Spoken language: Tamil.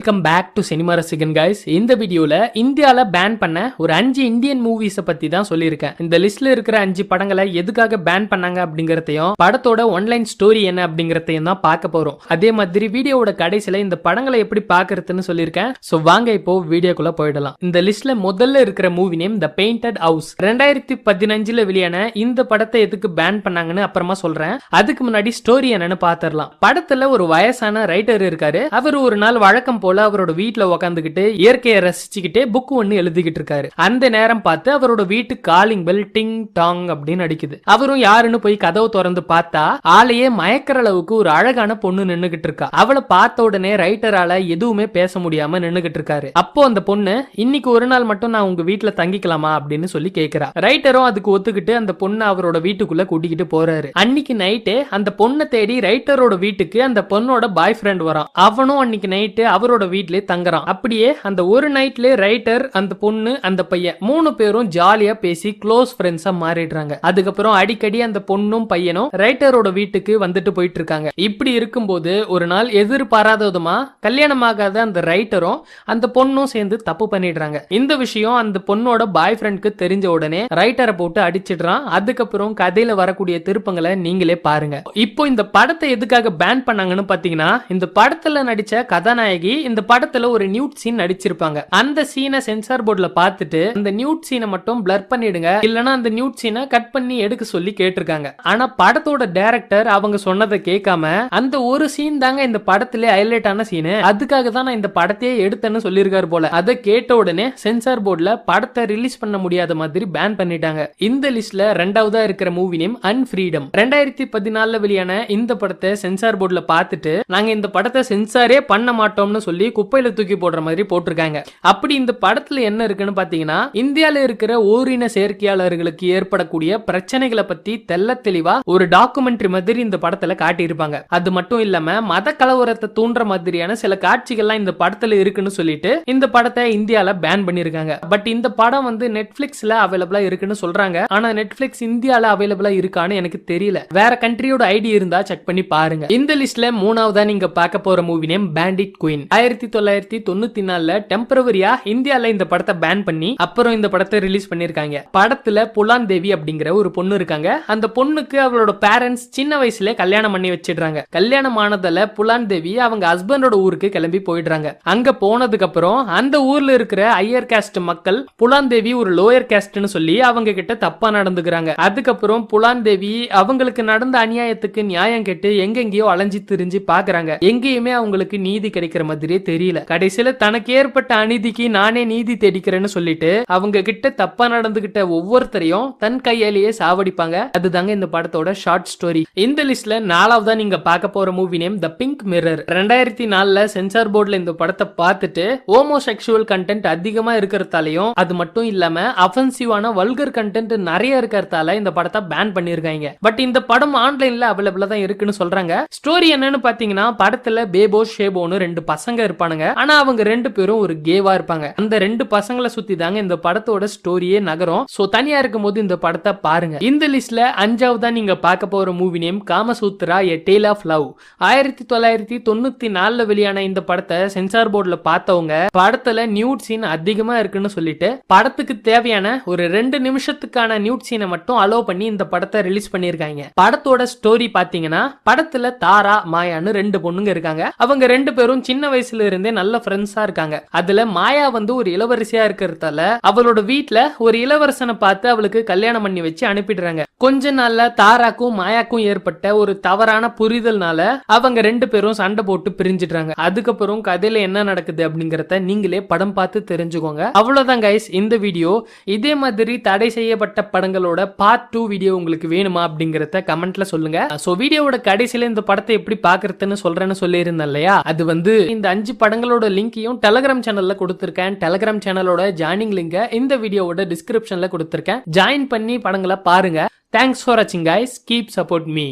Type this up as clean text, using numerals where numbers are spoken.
வெல்கம் பேக் டு சினிமா ரசிகன் கைஸ். இந்த வீடியோல இந்தியால பேன் பண்ண ஒரு 5 இந்தியன் மூவிஸ பத்தி தான் சொல்லியிருக்கேன். இந்த லிஸ்ட்ல இருக்கிற 5 படங்களை எதுக்காக பேன் பண்ணாங்க அப்படிங்கறதையும் படத்தோட ஒன்லைன் ஸ்டோரி என்ன அப்படிங்கறதையும் தான் பார்க்க போறோம். அதே மாதிரி வீடியோவோட கடைசியில இந்த படங்களை எப்படி பாக்குறதுன்னு சொல்லியிருக்கேன். சோ வாங்க இப்போ வீடியோக்குள்ள போயிடலாம். இந்த லிஸ்ட்ல முதல்ல இருக்கிற movie name the painted house. 2015ல வெளியான இந்த படத்தை எதுக்கு பேன் பண்ணாங்கன்னு அப்புறமா சொல்றேன். அதுக்கு முன்னாடி ஸ்டோரி என்னன்னு பாத்திரலாம். படத்துல ஒரு வயசான ரைட்டர் இருக்காரு. அவர் ஒரு நாள் வழக்கம் போல அவரோட வீட்டுல உட்காந்துக்கிட்டு இயற்கையை ரசிச்சுக்கிட்டே புக் ஒன்னு எழுதிக்கிட்டு இருக்காரு. அந்த நேரம் பார்த்து அவரோட வீட்டு காலிங் பெல் டிங் டாங் அப்படின்னு அடிக்குது. அவரும் யாருன்னு போய் கதவு திறந்து பார்த்தா ஆளையே மயக்கிற அளவுக்கு ஒரு அழகான பொண்ணு நின்னுகிட்டு இருக்கா. அவளை பார்த்த உடனே ரைட்டரால எதுவுமே பேச முடியாம நின்னுகிட்டு இருக்காரு. அப்போ அந்த பொண்ணு, இன்னைக்கு ஒரு நாள் மட்டும் நான் உங்க வீட்டுல தங்கிக்கலாமா அப்படின்னு சொல்லி கேக்குறா. ரைட்டரும் அதுக்கு ஒத்துக்கிட்டு அந்த பொண்ணு அவரோட வீட்டுக்குள்ள கூட்டிக்கிட்டு போறாரு. அன்னைக்கு நைட்டே அந்த பொண்ணை தேடி ரைட்டரோட வீட்டுக்கு அந்த பொண்ணோட பாய் ஃப்ரெண்ட் வரான். அவனும் அன்னைக்கு நைட்டு அவரோட வீட்லயே தங்குறான். அப்படியே அந்த ஒரு நைட்லயே ரைட்டர், அந்த பொண்ணு, அந்த பையன் 3 பேரும் ஜாலியா பேசி க்ளோஸ் ஃப்ரெண்ட்ஸா மாறிடுறாங்க. அதுக்கப்புறம் அடிக்கடி அந்த பொண்ணும் பையனும் ரைட்டரோட வீட்டுக்கு வந்துட்டு போயிட்டு இருக்காங்க. இப்படி இருக்கும்போது ஒரு நாள் எதிர்பாராததுமா கல்யாணமாகாத அந்த ரைட்டரும் அந்த பொண்ணும் சேர்ந்து தப்பு பண்ணிடுறாங்க. இந்த விஷயம் அந்த பொண்ணோட பாய் ஃப்ரெண்ட்க்கு தெரிஞ்ச உடனே ரைட்டரை போட்டு அடிச்சிடுறான். அதுக்கப்புறம் கதையில வரக்கூடிய திருப்பங்களை நீங்களே பாருங்க. இப்போ இந்த படத்தை எதுக்காக பேன் பண்ணாங்கன்னு பாத்தீங்கன்னா, இந்த படத்துல நடிச்ச கதாநாயகி இந்த படத்துல ஒரு நியூட் சீன் நடிச்சிருப்பாங்க. அந்த சீனை சென்சார் போர்டுல பார்த்துட்டு அந்த நியூட் சீனை மட்டும் பிளர் பண்ணிடுங்க, இல்லனா அந்த நியூட் சீனை கட் பண்ணி எடுக்க சொல்லி கேட்டிருக்காங்க. ஆனா படத்தோட டைரக்டர் அவங்க சொன்னதை கேட்காம அந்த ஒரு சீன் தாங்க இந்த படத்திலே ஹைலைட் ஆன சீன், அதுக்காக தான் நான் இந்த படத்தையே எடுத்தேன்னு சொல்லியிருக்காரு போல. அதை கேட்ட உடனே சென்சார் போர்டுல படத்தை ரிலீஸ் பண்ண முடியாத மாதிரி பேன் பண்ணிட்டாங்க. இந்த லிஸ்ட்ல ரெண்டாவதா இருக்கிற மூவி நேம் அன்ஃப்ரீடம். 2014ல வெளியான இந்த படத்தை சென்சார் போர்டுல பார்த்துட்டு நாங்க இந்த படத்தை சென்சாரே பண்ண மாட்டோம்னு சொல்லி குப்பையில தூக்கி போடுற மாதிரி போட்டிருக்காங்க. அப்படி இந்த படத்துல என்ன இருக்குன்னு பாத்தீங்கன்னா, இந்தியால இருக்கிற ஓரின சேர்க்கையாளர்களுக்கு ஏற்படக்கூடிய பிரச்சனைகளை பத்தி தெல்ல தெளிவா ஒரு டாக்குமெண்ட்ரி மாதிரி இந்த படத்துல காட்டியிருப்பாங்க. அது மட்டும் இல்லாம மத கலவரத்தை தூண்டுற மாதிரியான சில காட்சிகள்லாம் இந்த படத்துல இருக்குன்னு சொல்லிட்டு இந்த படத்தை இந்தியால பேன் பண்ணிருக்காங்க. பட் இந்த படம் வந்து நெட்ஃபிளிக்ஸ்ல அவைலபிளா இருக்குன்னு சொல்றாங்க. ஆனா நெட்ஃபிளிக்ஸ் இந்தியால அவைலபிளா இருக்கான்னு எனக்கு தெரியல. வேற கண்ட்ரியோட ஐடி இருந்தா செக் பண்ணி பாருங்க. இந்த லிஸ்ட்ல மூணாவதா நீங்க பார்க்க போற மூவி நேம் பேண்டிட் குயின். 1994ல டெம்பரவரியா இந்தியால இந்த படத்தை பேன் பண்ணி அப்புறம் இந்த படத்தை ரிலீஸ் பண்ணிருக்காங்க. படத்துல புலான் தேவி அப்படிங்கிற ஒரு பொண்ணு இருக்காங்க. அந்த பொண்ணுக்கு அவளோட பேரண்ட்ஸ் சின்ன வயசுல கல்யாணம் பண்ணி வச்சிடுறாங்க. கல்யாணம் ஆனதால புலான் தேவி அவங்க ஹஸ்பண்டோட ஊருக்கு கிளம்பி போயிடுறாங்க. அங்க போனதுக்கு அப்புறம் அந்த ஊர்ல இருக்கிற ஹையர் காஸ்ட் மக்கள் புலான் தேவி ஒரு லோயர் காஸ்ட்னு சொல்லி அவங்க கிட்ட தப்பா நடந்துக்கிறாங்க. அதுக்கப்புறம் புலான் தேவி அவங்களுக்கு நடந்த அநியாயத்துக்கு நியாயம் கேட்டு எங்கெங்கயோ அலைஞ்சு திரிஞ்சு பாக்குறாங்க. எங்கேயுமே அவங்களுக்கு நீதி கிடைக்கிற மாதிரியே தெரியல. கடைசியில தனக்கு ஏற்பட்ட அநீதிக்கு நானே நீதி தேடிக்கிறேன்னு சொல்லிட்டு அவங்க கிட்ட தப்பா நடந்துகிட்ட ஒவ்வொருத்தரையும் தன் கையாலேயே சாவடிப்பாங்க. அதுதாங்க இந்த படத்தோட ஷார்ட் ஸ்டோரி. இந்த லிஸ்ட்ல நாலாவதா நீங்க பார்க்க போற movie name the pink mirror. 2004ல சென்சார் போர்டுல இந்த படத்தை பார்த்துட்டு ஹோமோசெக்சுவல் கண்டென்ட் அதிகமா இருக்கிறதாலையும் அது மட்டும் இல்லாம அஃபென்சிவான வல்கர் கண்டென்ட் நிறைய இருக்கிறதால இந்த படத்தை பேன் பண்ணிருக்காங்க. பட் இந்த படம் ஆன்லைன்ல அவைலபிளா தான் இருக்குன்னு சொல்றாங்க. ஸ்டோரி என்னன்னு பாத்தீங்கன்னா, படத்துல பேபோ ஷேபோன்னு 2 பசங்க இருப்பானுங்க. ஆனா அவங்க 2 பேரும் ஒரு கேவா இருப்பாங்க. அந்த 2 பசங்களை சுத்தி தாங்க இந்த படத்தோட ஸ்டோரியே நகரும். சோ தனியா இருக்கும்போது இந்த படத்தை பாருங்க. இந்த லிஸ்ட்ல 5ஆவதா நீங்க பார்க்க போற movie name Kamasutra a tale of love. 1994ல வெளியான இந்த படத்தை சென்சார் போர்டுல பார்த்தவங்க படத்துல நியூட் சீன் அதிகமா இருக்குன்னு சொல்லிட்டு படத்துக்கு தேவையான ஒரு 2 நிமிஷத்துக்கான நியூட் சீனை மட்டும் அலோவ் பண்ணி இந்த படத்தை ரிலீஸ் பண்ணிருக்காங்க. படத்தோட ஸ்டோரி பாத்தீங்கன்னா, படத்துல தாரா மாயான்னு 2 பொண்ணுங்க இருக்காங்க. அவங்க 2 பேரும் சின்ன வயசுல இருந்தே நல்ல ஃப்ரெண்ட்ஸா இருக்காங்க. அதுல மாயா வந்து ஒரு இளவரசியா இருக்கிறதால அவளோட வீட்ல ஒரு இளவரசனை பார்த்து அவளுக்கு கல்யாணம் பண்ணி வச்சு அனுப்பிடுறாங்க. கொஞ்ச நாள்ல தாராக்கும் மாயாக்கும் ஏற்பட்ட ஒரு தவறான புரிதல்னால அவங்க 2 பேரும் சண்டை போட்டு பிரிஞ்சிடுறாங்க. அதுக்கப்புறம் கதையில என்ன நடக்குது அப்படிங்கறத நீங்களே படம் பார்த்து தெரிஞ்சுக்கோங்க. அவ்வளவுதான் கைஸ் இந்த வீடியோ. இதே மாதிரி தடை செய்யப்பட்ட படங்களோட பார்ட் 2 வீடியோ உங்களுக்கு வேணுமா அப்படிங்கறத கமெண்ட்ல சொல்லுங்க. சோ வீடியோவோட கடைசியில இந்த படத்தை எப்படி பாக்குறதுன்னு சொல்றேன்னு சொல்லியிருந்தேன் இல்லையா, அது வந்து இந்த 5 படங்களோட லிங்கையும் டெலகிராம் சேனல்ல கொடுத்திருக்கேன். டெலகிராம் சேனலோட ஜாயினிங் லிங்க இந்த வீடியோவோட டிஸ்கிரிப்ஷன்ல கொடுத்திருக்கேன். ஜாயின் பண்ணி படங்களை பாருங்க. தேங்க்ஸ் ஃபார் வாட்சிங் கைஸ். Keep support me.